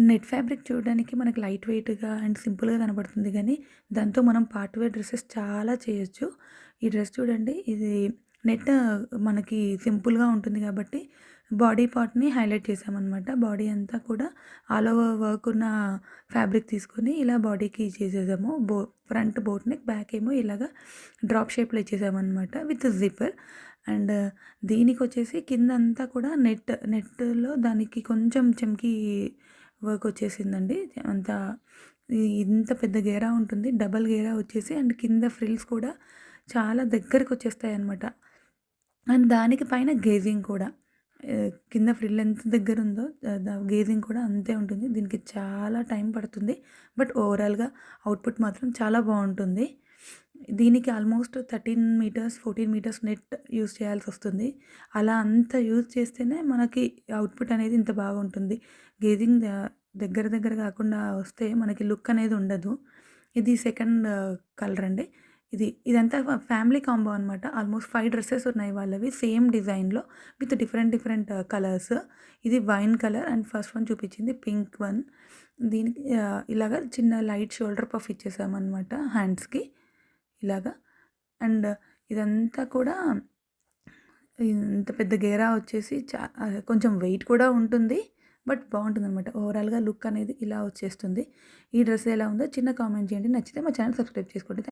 Net fabric చూడడానికి మనకి light వెయిట్‌గా అండ్ సింపుల్‌గా కనపడుతుంది గానీ, దాంతో మనం పార్టీ వేర్ డ్రెసెస్ చాలా చేయొచ్చు. ఈ డ్రెస్ చూడండి ఇది నెట్ మనకి సింపుల్‌గా ఉంటుంది కాబట్టి, బాడీ పార్ట్‌ని హైలైట్ చేశామనమాట. బాడీ అంతా కూడా ఆల్ ఓవర్ వర్క్ ఉన్న ఫ్యాబ్రిక్ తీసుకొని ఇలా బాడీకి చేసేసాము. ఫ్రంట్ బోట్ నెక్, బ్యాక్ ఏమో ఇలాగా డ్రాప్ షేప్‌లో ఇచ్చేసామనమాట విత్ జిప్పర్. అండ్ దీనికొచ్చేసి కిందంతా కూడా నెట్‌లో దానికి కొంచెం చెమ్కీ వర్క్ వచ్చేసిందండి. అంతా ఇంత పెద్ద గేరా ఉంటుంది. డబల్ గేరా వచ్చేసి అండ్ కింద ఫ్రిల్స్ కూడా చాలా దగ్గరకొచ్చేస్తాయన్నమాట. అండ్ దానికి పైన గేజింగ్ కూడా. కింద ఫ్రిల్ ఎంత దగ్గరుందో గేజింగ్ కూడా అంతే ఉంటుంది. దీనికి చాలా టైం పడుతుంది. బట్ ఓవరాల్‌గా అవుట్‌పుట్ మాత్రం చాలా బావుంటుంది. దీనికి almost 13 metres, 14 metres net use చేయాల్సొస్తుంది. అలా అంత యూజ్ చేస్తేనే మనకి అవుట్‌పుట్ అనేది ఇంత బాగుంటుంది. గేజింగ్ దగ్గర దగ్గర కాకుండా వస్తే మనకి లుక్ అనేది ఉండదు. ఇది సెకండ్ కలర్ అండి. ఇదంతా ఫ్యామిలీ కాంబో అనమాట. ఆల్మోస్ట్ 5 డ్రెసెస్ ఉన్నాయి వాళ్ళవి సేమ్ డిజైన్‌లో విత్ డిఫరెంట్ డిఫరెంట్ కలర్స్. ఇది wine colour and first one చూపించింది పింక్ వన్. దీనికి ఇలాగ చిన్న లైట్ షోల్డర్ పఫ్ ఇచ్చేసామనమాట హ్యాండ్స్‌కి ఇలాగా. అండ్ ఇదంతా కూడా ఇంత పెద్ద గేరా వచ్చేసి కొంచెం వెయిట్ కూడా ఉంటుంది. బట్ బావుంటుందనమాట. ఓవరాల్‌గా లుక్ అనేది ఇలా వచ్చేస్తుంది. ఈ డ్రెస్ ఎలా ఉందో చిన్న కామెంట్ చేయండి. నచ్చితే మా ఛానల్ సబ్స్క్రైబ్ చేసుకోండి.